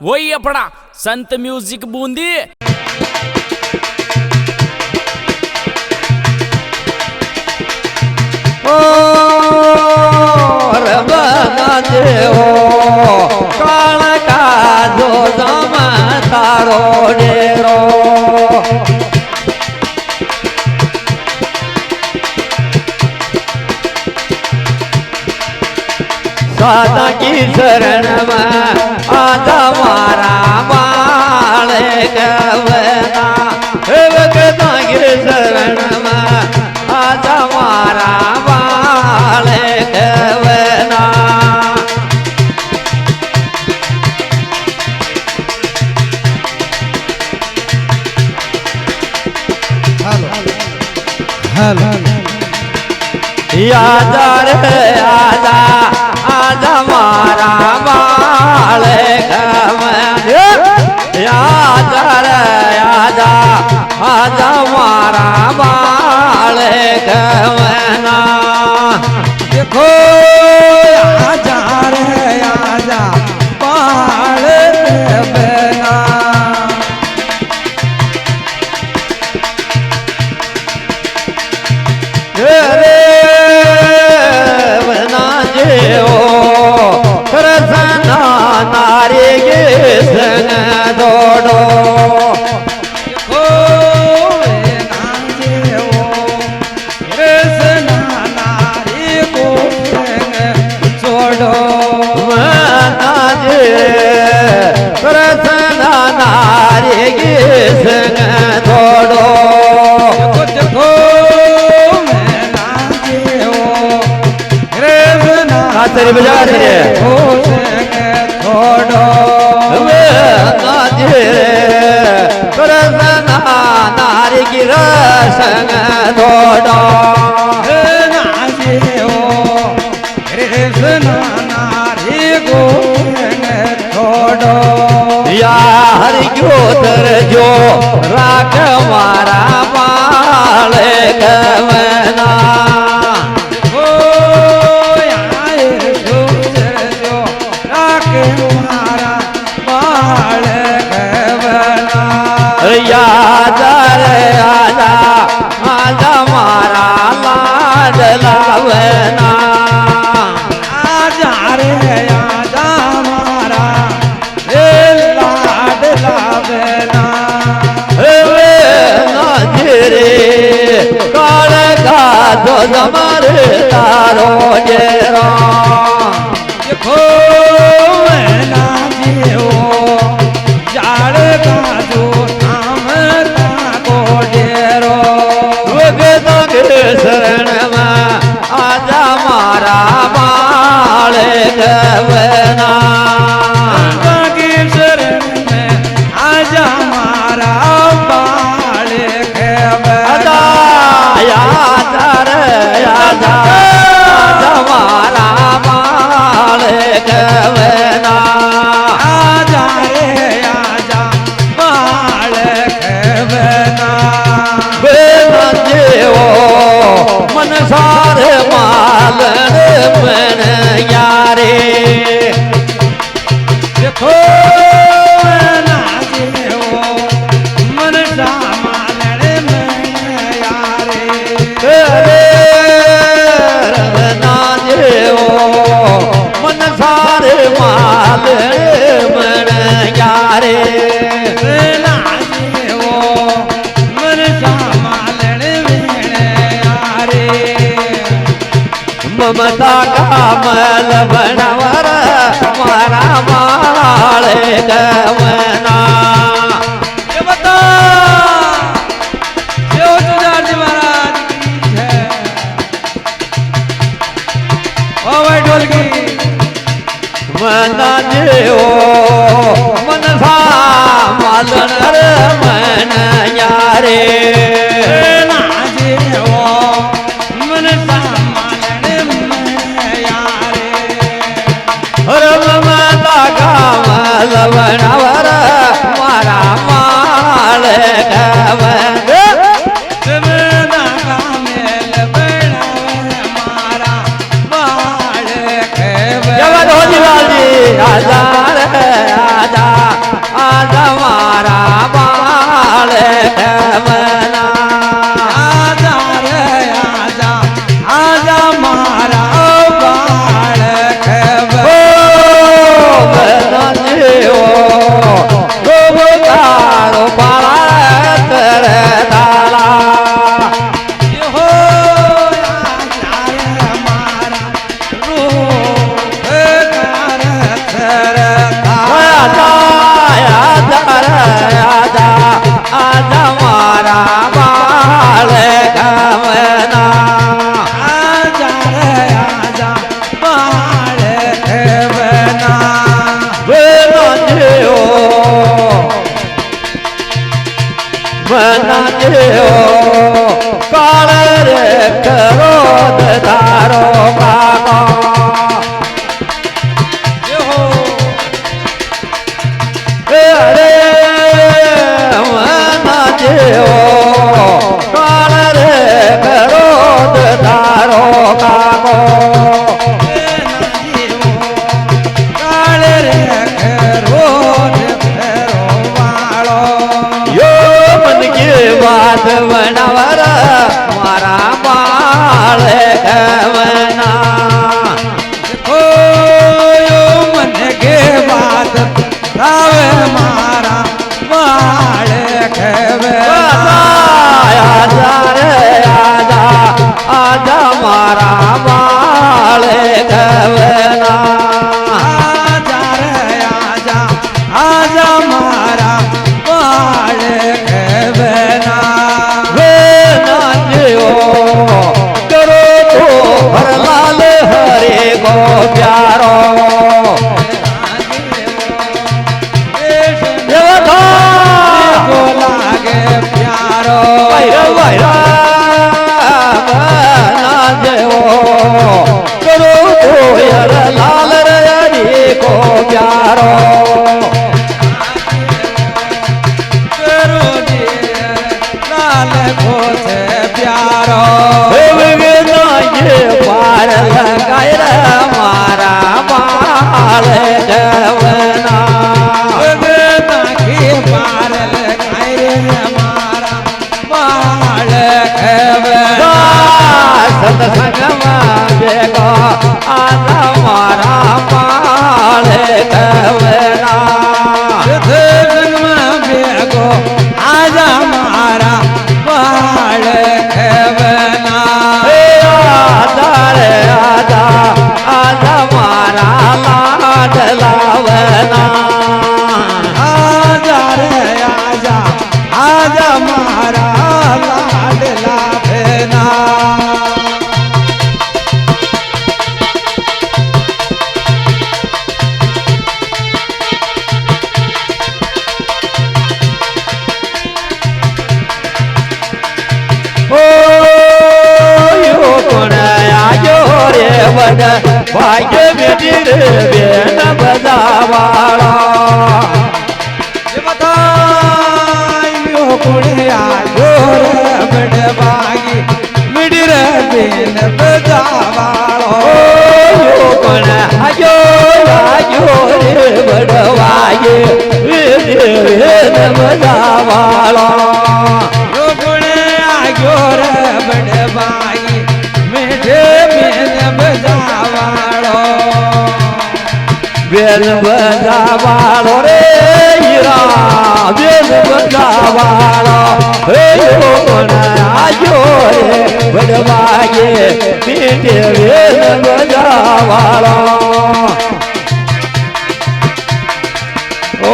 वही अपना संत म्यूजिक बूंदी। ओ रबना देवो काल का जो जम तारो डेरो सादा की शरण में आजा मारा बाले कवना भगता की शरण में आजा मारा बाले कवना हेलो आजा रे आजा आजा मारा बाले कवना आजा रे आजा आजा मारा बाले कवना देखो आजा रे आजा बाल बना रे बना जेओ कृष्ण नारी के संग दौड़ो देखो नाचे हो कृष्ण नारी को संग छोड़ो बना जे कृष्ण नारी के संग दौड़ो देखो देखो मैं नाचे हो कृष्ण तेरे बजा रहे हैं को संग छोड़ो बना जे कृष्ण नारी की संग दौड़ो नाचे हो कृष्ण नारी को संग छोड़ो या हरि गोतर जो राख मारा बाल कवना ओ आए गुजर जो राके मारा बाल कवना यादा रे आजा आजा मारा लाड लावना आजा रे आजा मारा रे लाड लावना नाजरे काल का जो जमर तारो जेरा देखो मैं नाचे हो जाड़ का जो नाम को डेरो भगता के शरण में आजा मारा बाल कवना की शरण में आजा मारा बाल आजा आजा रे आजा आजा मारा बाल कवना आजा रे आजा बाल बना बेना जेओ मन सारे मालन मन यारे देखो नाचे हो मन सामानड़े में यारे ना जेओ मन सारे मालन मन यारे नाचे हो मन सामानड़े में यारे ममता का मल बनवर मारा माल कवना ये बता जो तुझार जी महाराज की है ओ भाई ढोलकी मना जेओ मन सा मालन मन यारे नाचे हो मन सामानड़े में यारे વના જેવો કાળ રે કરો તારો કાકો રે વના જેવો કાળ રે કરો તારો કાકો વાત વણવર મારા બાળ કવના મને કે વાત રાવે મારા બાળ ખેવે આજા રે આજા આજા મારા બાળ કવના આજા રે આજા આજા મારા બાળ કરો તો હરલાલ હરે ગો પ્યારો લાગે પ્યારો ના જેવો કરો તો હરલાલ હરે ગો પ્યારો લાલ ગો છે પ્યારો પાર લગાય મારા બાળ જવના નાખી પાર લગાય મારા બાળ સત્સંગમાં ભેગો આજા મારા બાળ જવના ભેગો આજા મારા બાળ આજા મારા લાડ લાવના આજા રે આજા આજા મારા લાડ લાભના ભાગ્ય બેટી રે બેન બધાવાળા બતાયો કુણિયા જોર બડ ભાગી મિડી રે બેન બજાવાળો પણ આયો રે બડવાયે બેન બધાવાળા કુણિયા રે બડ ભાગી મિડે બેન બજાવાળો બેન બધાવાળો રે હીરા બેન બધાવાળો હે પણ આયો રે બડવાયે મીઠે બેન બધાવાળો ઓ